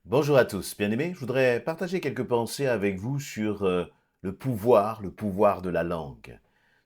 Bonjour à tous, bien-aimés. Je voudrais partager quelques pensées avec vous sur le pouvoir de la langue.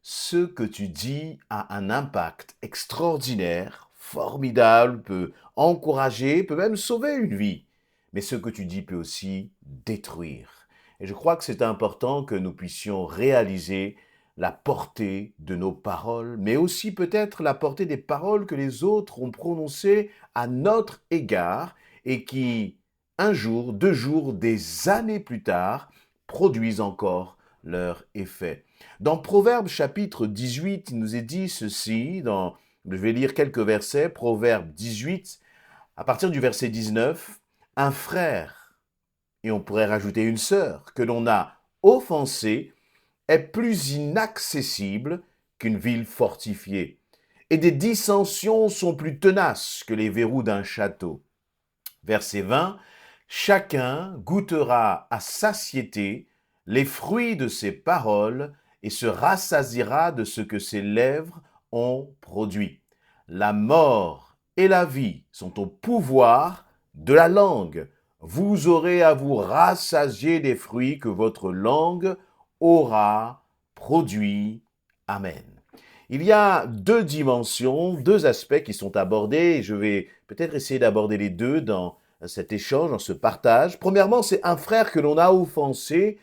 Ce que tu dis a un impact extraordinaire, formidable, peut encourager, peut même sauver une vie. Mais ce que tu dis peut aussi détruire. Et je crois que c'est important que nous puissions réaliser la portée de nos paroles, mais aussi peut-être la portée des paroles que les autres ont prononcées à notre égard et qui un jour, 2 jours, des années plus tard, produisent encore leur effet. Dans Proverbe chapitre 18, il nous est dit ceci, je vais lire quelques versets, Proverbe 18, à partir du verset 19, un frère, et on pourrait rajouter une sœur, que l'on a offensé, est plus inaccessible qu'une ville fortifiée, et des dissensions sont plus tenaces que les verrous d'un château. Verset 20, chacun goûtera à satiété les fruits de ses paroles et se rassasiera de ce que ses lèvres ont produit. La mort et la vie sont au pouvoir de la langue. Vous aurez à vous rassasier des fruits que votre langue aura produits. Amen. Il y a deux dimensions, deux aspects qui sont abordés, et je vais peut-être essayer d'aborder les deux dans cet échange, dans ce partage. Premièrement, c'est un frère que l'on a offensé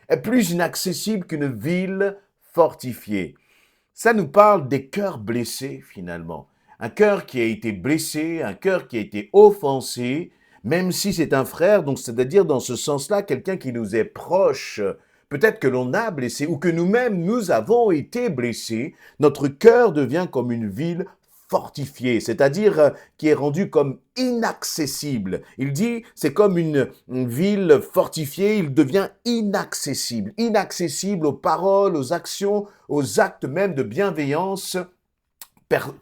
est plus inaccessible qu'une ville fortifiée. Ça nous parle des cœurs blessés finalement. Un cœur qui a été blessé, un cœur qui a été offensé, même si c'est un frère, donc c'est-à-dire dans ce sens-là, quelqu'un qui nous est proche. Peut-être que l'on a blessé ou que nous-mêmes nous avons été blessés, notre cœur devient comme une ville fortifiée, c'est-à-dire qui est rendue comme inaccessible. Il dit, c'est comme une ville fortifiée, il devient inaccessible, inaccessible aux paroles, aux actions, aux actes même de bienveillance.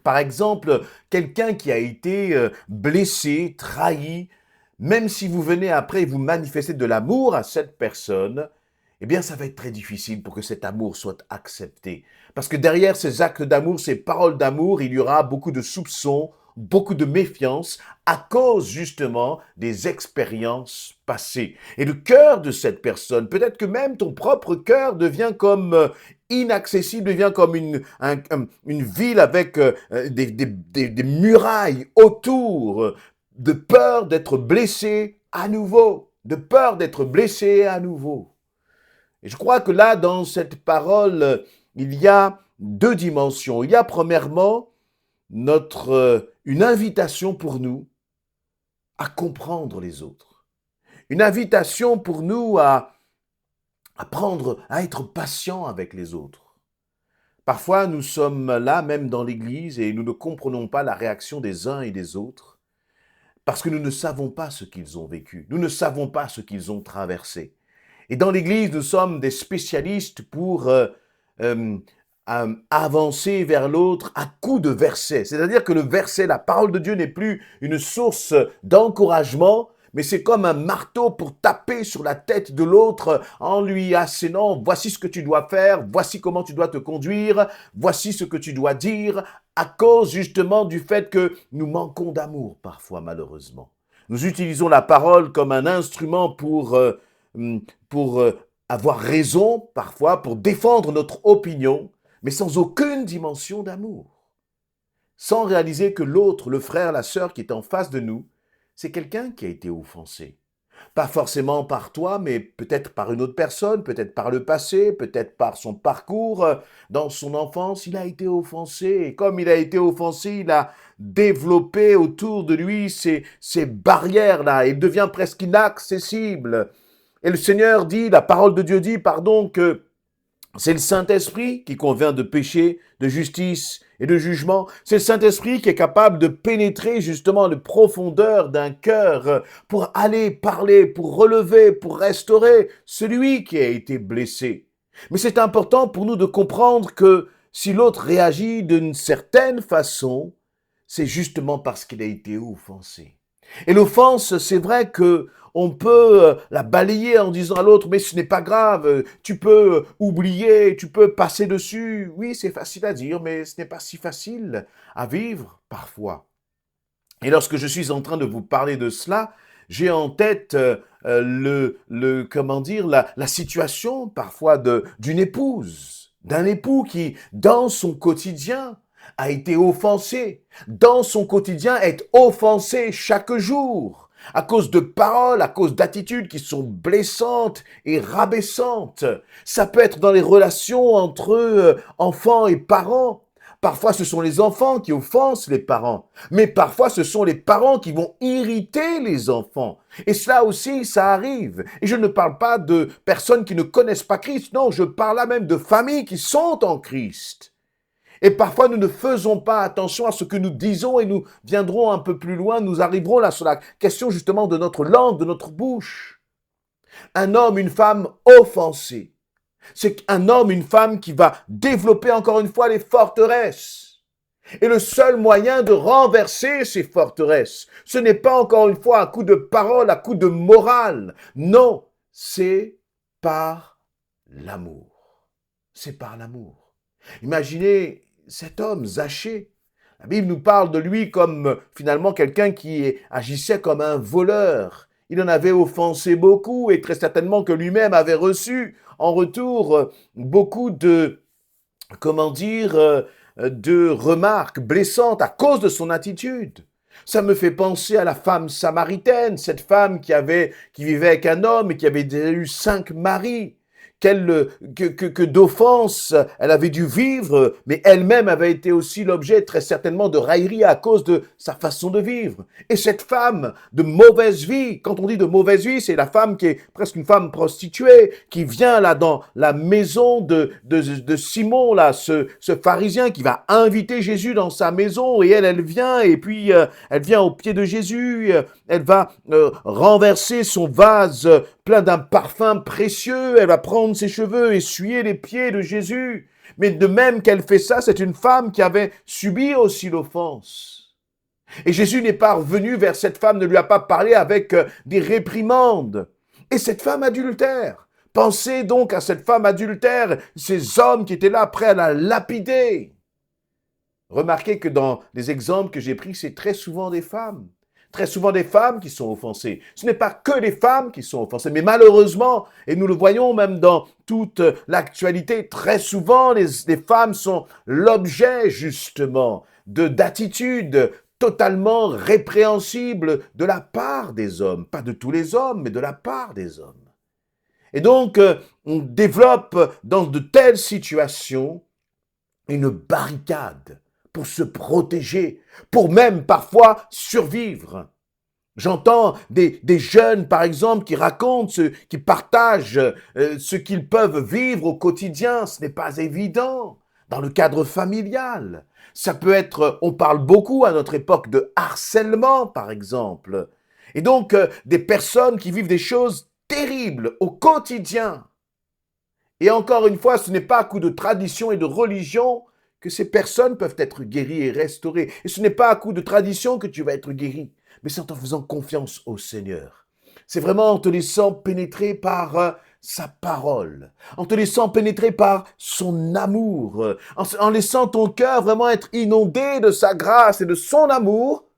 Par exemple, quelqu'un qui a été blessé, trahi, même si vous venez après et vous manifestez de l'amour à cette personne, eh bien, ça va être très difficile pour que cet amour soit accepté. Parce que derrière ces actes d'amour, ces paroles d'amour, il y aura beaucoup de soupçons, beaucoup de méfiance à cause justement des expériences passées. Et le cœur de cette personne, peut-être que même ton propre cœur devient comme inaccessible, devient comme une ville avec des murailles autour, de peur d'être blessé à nouveau, de peur d'être blessé à nouveau. Et je crois que là, dans cette parole, il y a deux dimensions. Il y a premièrement une invitation pour nous à comprendre les autres. Une invitation pour nous à apprendre à être patient avec les autres. Parfois, nous sommes là, même dans l'Église, et nous ne comprenons pas la réaction des uns et des autres, parce que nous ne savons pas ce qu'ils ont vécu, nous ne savons pas ce qu'ils ont traversé. Et dans l'Église, nous sommes des spécialistes pour euh, avancer vers l'autre à coups de versets. C'est-à-dire que le verset, la parole de Dieu n'est plus une source d'encouragement, mais c'est comme un marteau pour taper sur la tête de l'autre en lui assénant, voici ce que tu dois faire, voici comment tu dois te conduire, voici ce que tu dois dire, à cause justement du fait que nous manquons d'amour parfois malheureusement. Nous utilisons la parole comme un instrument pour avoir raison parfois, pour défendre notre opinion, mais sans aucune dimension d'amour. Sans réaliser que l'autre, le frère, la sœur qui est en face de nous, c'est quelqu'un qui a été offensé. Pas forcément par toi, mais peut-être par une autre personne, peut-être par le passé, peut-être par son parcours. Dans son enfance, il a été offensé. Et comme il a été offensé, il a développé autour de lui ces barrières-là. Il devient presque inaccessible. Et le Seigneur dit, la parole de Dieu dit, pardon, que c'est le Saint-Esprit qui convainc de péché, de justice et de jugement. C'est le Saint-Esprit qui est capable de pénétrer justement les profondeurs d'un cœur pour aller parler, pour relever, pour restaurer celui qui a été blessé. Mais c'est important pour nous de comprendre que si l'autre réagit d'une certaine façon, c'est justement parce qu'il a été offensé. Et l'offense, c'est vrai que on peut la balayer en disant à l'autre, mais ce n'est pas grave, tu peux oublier, tu peux passer dessus. Oui, c'est facile à dire, mais ce n'est pas si facile à vivre parfois. Et lorsque je suis en train de vous parler de cela, J'ai en tête comment dire, la situation parfois d'une épouse, d'un époux qui, dans son quotidien, a été offensé, dans son quotidien, est offensé chaque jour, à cause de paroles, à cause d'attitudes qui sont blessantes et rabaissantes. Ça peut être dans les relations entre enfants et parents. Parfois, ce sont les enfants qui offensent les parents, mais parfois, ce sont les parents qui vont irriter les enfants. Et cela aussi, ça arrive. Et je ne parle pas de personnes qui ne connaissent pas Christ, non, je parle là même de familles qui sont en Christ. Et parfois, nous ne faisons pas attention à ce que nous disons et nous viendrons un peu plus loin, nous arriverons là sur la question justement de notre langue, de notre bouche. Un homme, une femme offensés. C'est un homme, une femme qui va développer encore une fois les forteresses. Et le seul moyen de renverser ces forteresses, ce n'est pas encore une fois un coup de parole, un coup de morale. Non, c'est par l'amour. C'est par l'amour. Imaginez cet homme, Zachée. La Bible nous parle de lui comme finalement quelqu'un qui agissait comme un voleur. Il en avait offensé beaucoup et très certainement que lui-même avait reçu en retour beaucoup de, comment dire, de remarques blessantes à cause de son attitude. Ça me fait penser à la femme samaritaine, cette femme qui vivait avec un homme et qui avait déjà eu 5 maris. Que d'offenses elle avait dû vivre, mais elle-même avait été aussi l'objet très certainement de railleries à cause de sa façon de vivre. Et cette femme de mauvaise vie, quand on dit de mauvaise vie, c'est la femme qui est presque une femme prostituée, qui vient là dans la maison de Simon, là, ce pharisien qui va inviter Jésus dans sa maison, et elle vient, et puis elle vient au pied de Jésus, elle va renverser son vase plein d'un parfum précieux, elle va prendre ses cheveux, essuyer les pieds de Jésus. Mais de même qu'elle fait ça, c'est une femme qui avait subi aussi l'offense. Et Jésus n'est pas revenu vers cette femme, ne lui a pas parlé avec des réprimandes. Et cette femme adultère, pensez donc à cette femme adultère, ces hommes qui étaient là prêts à la lapider. Remarquez que dans les exemples que j'ai pris, c'est très souvent des femmes. Très souvent des femmes qui sont offensées. Ce n'est pas que les femmes qui sont offensées, mais malheureusement, et nous le voyons même dans toute l'actualité, très souvent les femmes sont l'objet justement d'attitudes totalement répréhensibles de la part des hommes. Pas de tous les hommes, mais de la part des hommes. Et donc, on développe dans de telles situations une barricade pour se protéger, pour même parfois survivre. J'entends des jeunes, par exemple, qui racontent, qui partagent ce qu'ils peuvent vivre au quotidien. Ce n'est pas évident dans le cadre familial. Ça peut être, on parle beaucoup à notre époque de harcèlement, par exemple. Et donc, des personnes qui vivent des choses terribles au quotidien. Et encore une fois, ce n'est pas à coup de tradition et de religion que ces personnes peuvent être guéries et restaurées. Et ce n'est pas à coup de tradition que tu vas être guéri, mais c'est en faisant confiance au Seigneur. C'est vraiment en te laissant pénétrer par sa parole, en te laissant pénétrer par son amour, en laissant ton cœur vraiment être inondé de sa grâce et de son amour,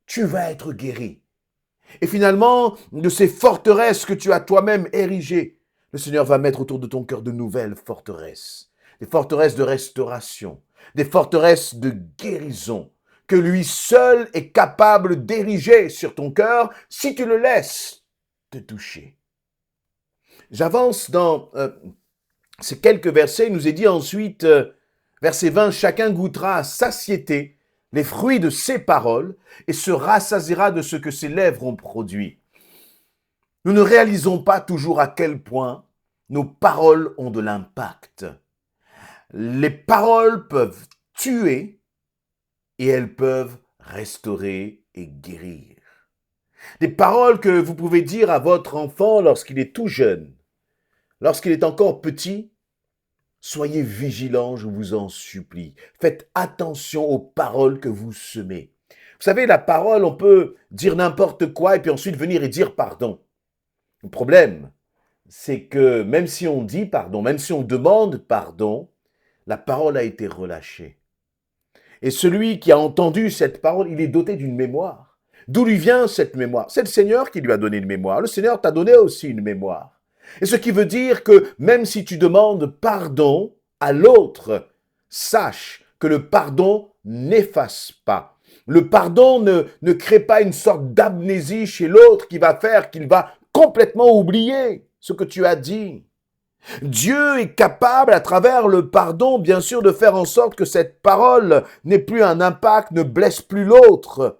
tu vas être guéri. Et finalement, de ces forteresses que tu as toi-même érigées, le Seigneur va mettre autour de ton cœur de nouvelles forteresses. Des forteresses de restauration, des forteresses de guérison, que lui seul est capable d'ériger sur ton cœur si tu le laisses te toucher. J'avance dans ces quelques versets. Il nous est dit ensuite, verset 20, « Chacun goûtera à satiété les fruits de ses paroles et se rassasiera de ce que ses lèvres ont produit. » Nous ne réalisons pas toujours à quel point nos paroles ont de l'impact. Les paroles peuvent tuer et elles peuvent restaurer et guérir. Des paroles que vous pouvez dire à votre enfant lorsqu'il est tout jeune, lorsqu'il est encore petit. Soyez vigilants, je vous en supplie. Faites attention aux paroles que vous semez. Vous savez, la parole, on peut dire n'importe quoi et puis ensuite venir et dire pardon. Le problème, c'est que même si on dit pardon, même si on demande pardon, la parole a été relâchée. Et celui qui a entendu cette parole, il est doté d'une D'où lui vient cette mémoire? C'est le Seigneur qui lui a donné une mémoire. Le Seigneur t'a donné aussi une mémoire. Et ce qui veut dire que même si tu demandes pardon à l'autre, sache que le pardon n'efface pas. Le pardon ne crée pas une sorte d'amnésie chez l'autre qui va faire qu'il va complètement oublier ce que tu as dit. Dieu est capable, à travers le pardon, bien sûr, de faire en sorte que cette parole n'ait plus un impact, ne blesse plus l'autre.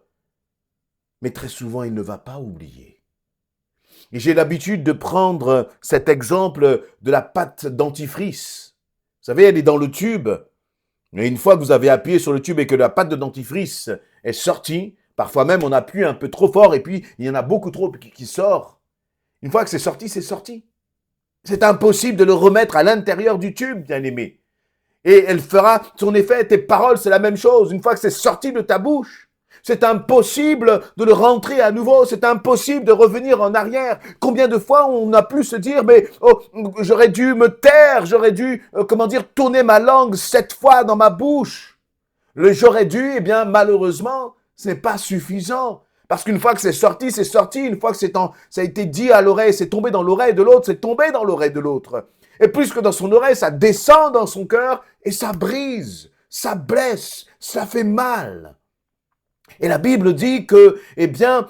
Mais très souvent, il ne va pas oublier. Et j'ai l'habitude de prendre cet exemple de la pâte dentifrice. Vous savez, elle est dans le tube. Et une fois que vous avez appuyé sur le tube et que la pâte de dentifrice est sortie, parfois même on appuie un peu trop fort et puis il y en a beaucoup trop qui sort. Une fois que c'est sorti, c'est sorti. C'est impossible de le remettre à l'intérieur du tube, bien-aimé. Et elle fera son effet. Tes paroles, c'est la même chose. Une fois que c'est sorti de ta bouche, c'est impossible de le rentrer à nouveau. C'est impossible de revenir en arrière. Combien de fois on a pu se dire, mais oh, j'aurais dû me taire, j'aurais dû, tourner ma langue 7 fois dans ma bouche. Le j'aurais dû, eh bien, malheureusement, ce n'est pas suffisant. Parce qu'une fois que c'est sorti, c'est sorti. Une fois que ça a été dit à l'oreille, c'est tombé dans l'oreille de l'autre, c'est tombé dans l'oreille de l'autre. Et plus que dans son oreille, ça descend dans son cœur et ça brise, ça blesse, ça fait mal. Et la Bible dit que, eh bien,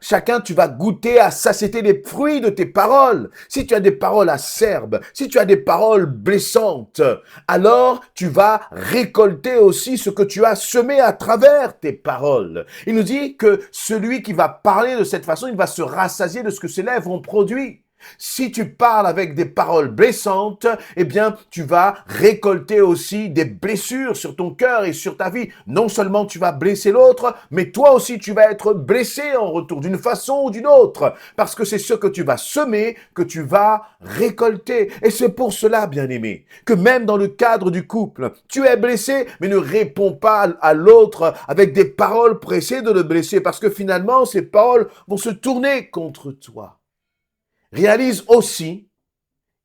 chacun, tu vas goûter à satiété les fruits de tes paroles. Si tu as des paroles acerbes, si tu as des paroles blessantes, alors tu vas récolter aussi ce que tu as semé à travers tes paroles. Il nous dit que celui qui va parler de cette façon, il va se rassasier de ce que ses lèvres ont produit. Si tu parles avec des paroles blessantes, eh bien, tu vas récolter aussi des blessures sur ton cœur et sur ta vie. Non seulement tu vas blesser l'autre, mais toi aussi tu vas être blessé en retour d'une façon ou d'une autre. Parce que c'est ce que tu vas semer que tu vas récolter. Et c'est pour cela, bien-aimé, que même dans le cadre du couple, tu es blessé, mais ne réponds pas à l'autre avec des paroles pressées de le blesser. Parce que finalement, ces paroles vont se tourner contre toi. Réalise aussi,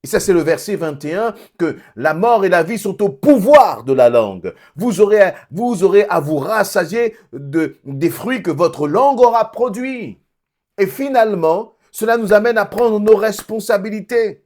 et ça c'est le verset 21, que la mort et la vie sont au pouvoir de la langue. Vous aurez à vous rassasier des fruits que votre langue aura produits. Et finalement, cela nous amène à prendre nos responsabilités.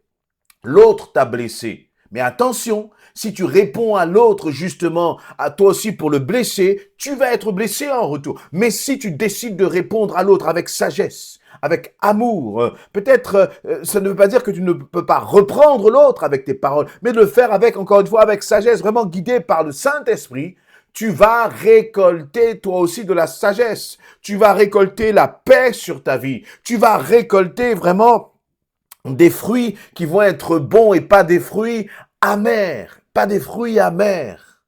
L'autre t'a blessé. Mais attention, si tu réponds à l'autre justement, à toi aussi pour le blesser, tu vas être blessé en retour. Mais si tu décides de répondre à l'autre avec sagesse, avec amour, peut-être ça ne veut pas dire que tu ne peux pas reprendre l'autre avec tes paroles, mais de le faire avec, encore une fois, avec sagesse, vraiment guidé par le Saint-Esprit, tu vas récolter toi aussi de la sagesse. Tu vas récolter la paix sur ta vie. Tu vas récolter vraiment des fruits qui vont être bons et pas des fruits amers. Pas des fruits amers.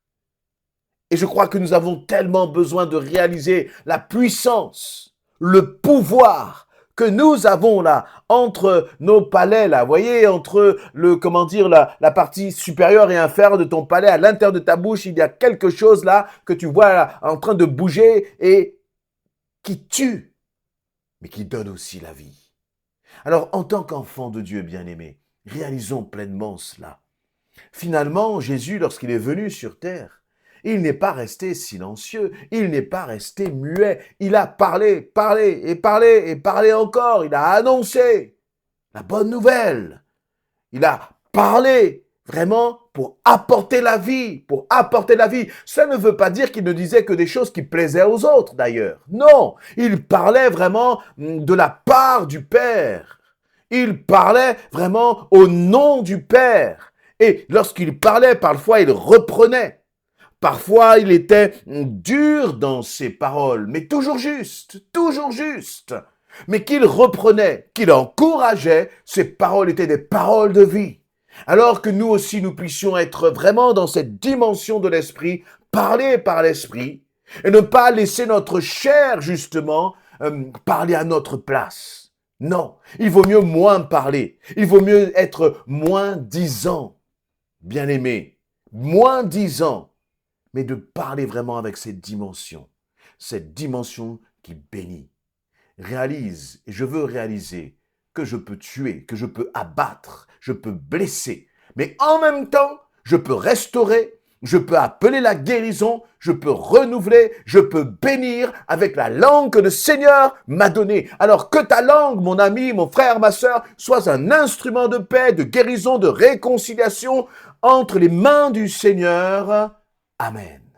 Et je crois que nous avons tellement besoin de réaliser la puissance, le pouvoir que nous avons là, entre nos palais là, vous voyez, entre la partie supérieure et inférieure de ton palais, à l'intérieur de ta bouche, il y a quelque chose là que tu vois là, en train de bouger et qui tue, mais qui donne aussi la vie. Alors, en tant qu'enfant de Dieu bien-aimé, réalisons pleinement cela. Finalement, Jésus, lorsqu'il est venu sur terre, il n'est pas resté silencieux, il n'est pas resté muet, il a parlé, parlé et parlé et parlé encore, il a annoncé la bonne nouvelle, il a parlé vraiment pour apporter la vie, pour apporter la vie. Ça ne veut pas dire qu'il ne disait que des choses qui plaisaient aux autres d'ailleurs, non, il parlait vraiment de la part du Père, il parlait vraiment au nom du Père, et lorsqu'il parlait, parfois il reprenait. Parfois, il était dur dans ses paroles, mais toujours juste, mais qu'il reprenait, qu'il encourageait, ses paroles étaient des paroles de vie. Alors que nous aussi, nous puissions être vraiment dans cette dimension de l'esprit, parler par l'esprit, et ne pas laisser notre chair, justement, parler à notre place. Non, il vaut mieux moins parler, il vaut mieux être moins disant, bien-aimé, moins disant, mais de parler vraiment avec cette dimension qui bénit. Réalise, et je veux réaliser, que je peux tuer, que je peux abattre, je peux blesser, mais en même temps, je peux restaurer, Je peux appeler la guérison, je peux renouveler, je peux bénir avec la langue que le Seigneur m'a donnée. Alors que ta langue, mon ami, mon frère, ma sœur, soit un instrument de paix, de guérison, de réconciliation entre les mains du Seigneur. Amen.